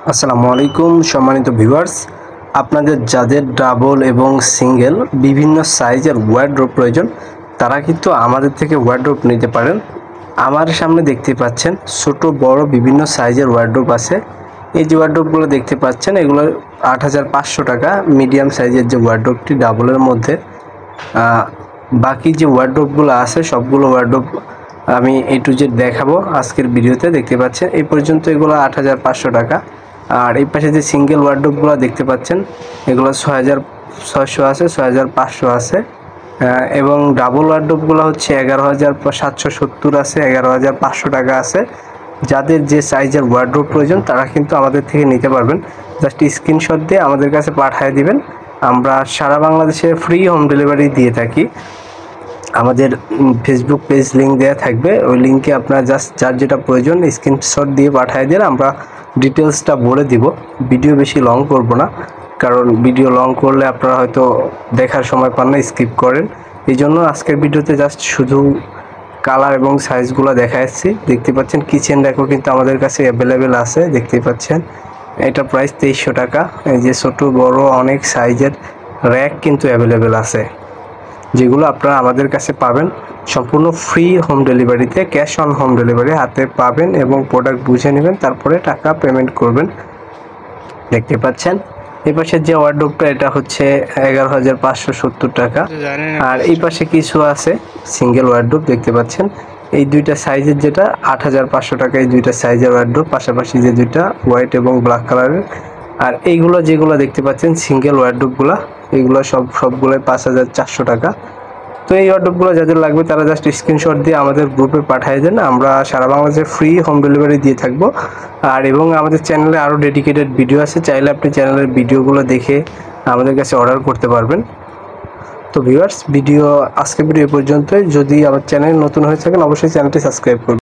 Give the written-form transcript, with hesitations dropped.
আসসালামু আলাইকুম সম্মানিত ভিউয়ার্স, আপনাদের যাদের ডাবল এবং সিঙ্গেল বিভিন্ন সাইজের ওয়ার্ডরোব প্রয়োজন তারা কিন্তু আমাদের থেকে ওয়ার্ডরোব নিতে পারেন। আমার সামনে দেখতে পাচ্ছেন ছোট বড় বিভিন্ন সাইজের ওয়ার্ডরোব আছে। এই যে ওয়ার্ডরোবগুলো দেখতে পাচ্ছেন এগুলো ৮৫০০ টাকা মিডিয়াম সাইজের যে ওয়ার্ডরোবটি ডাবলের মধ্যে। বাকি যে ওয়ার্ডরোবগুলো আছে সবগুলো ওয়ার্ডরোব আমি A to Z দেখাবো আজকের ভিডিওতে। দেখতে পাচ্ছেন এই পর্যন্ত এগুলো ৮৫০০ টাকা। আর এই পাশে যে সিঙ্গেল ওয়ার্ডরোবগুলো দেখতে পাচ্ছেন এগুলো ৬৬০০ আছে, ৬৫০০ আছে এবং ডাবল ওয়ার্ডরোবগুলো হচ্ছে ১১৭৭০ আছে, ১১৫০০ টাকা আছে। যাদের যে সাইজের ওয়ার্ডরোব প্রয়োজন তারা কিন্তু আমাদের থেকে নিতে পারবেন। জাস্ট স্ক্রিনশট দিয়ে আমাদের কাছে পাঠিয়ে দিবেন। আমরা সারা বাংলাদেশে ফ্রি হোম ডেলিভারি দিয়ে থাকি। আমাদের ফেসবুক পেজ লিঙ্ক দেওয়া থাকবে, ওই লিঙ্কে আপনার জাস্ট যার যেটা প্রয়োজন স্ক্রিনশট দিয়ে পাঠিয়ে দিন, আমরা ডিটেলসটা বলে দিব। ভিডিও বেশি লং করব না, কারণ ভিডিও লং করলে আপনারা হয়তো দেখার সময় পান না, স্কিপ করেন। এই জন্য আজকের ভিডিওতে জাস্ট শুধু কালার এবং সাইজগুলো দেখাচ্ছি। দেখতে পাচ্ছেন কিচেন র্যাকও কিন্তু আমাদের কাছে অ্যাভেলেবেল আছে। দেখতে পাচ্ছেন এটা প্রাইস ২৩০০ টাকা। এই যে ছোট বড় অনেক সাইজের র্যাক কিন্তু অ্যাভেলেবেল আছে, যেগুলো আপনারা আমাদের কাছে পাবেন সম্পূর্ণ ফ্রি হোম ডেলিভারিতে। ক্যাশ অন হোম ডেলিভারি হাতে পাবেন এবং প্রোডাক্ট বুঝে নেবেন, তারপরে টাকা পেমেন্ট করবেন। দেখতে পাচ্ছেন এই পাশে যে ওয়ার্ডরোবটা এটা হচ্ছে ১১৫৭০ টাকা। আর এই পাশে কিছু আছে সিঙ্গেল ওয়ার্ডরোব দেখতে পাচ্ছেন, এই দুইটা সাইজের যেটা ৮৫০০ টাকা। এই দুইটা সাইজের ওয়ার্ডরোব পাশাপাশি যে দুইটা হোয়াইট এবং ব্ল্যাক কালারের। আর এইগুলো যেগুলো দেখতে পাচ্ছেন সিঙ্গেল ওয়ার্ডরোবগুলো, এইগুলো সবগুলোই ৫৪০০ টাকা। তো এই ওয়ার্ডরোবগুলো যাদের লাগবে তারা জাস্ট স্ক্রিনশট দিয়ে আমাদের গ্রুপে পাঠিয়ে দেন, আমরা সারা বাংলাদেশে ফ্রি হোম ডেলিভারি দিয়ে থাকবো। আর এবং আমাদের চ্যানেলে আরও ডেডিকেটেড ভিডিও আছে, চাইলে আপনি চ্যানেলের ভিডিওগুলো দেখে আমাদের কাছে অর্ডার করতে পারবেন। তো ভিউয়ার্স, আজকের ভিডিও এ পর্যন্তই। যদি আমার চ্যানেল নতুন হয়ে থাকেন অবশ্যই চ্যানেলটি সাবস্ক্রাইব করবেন।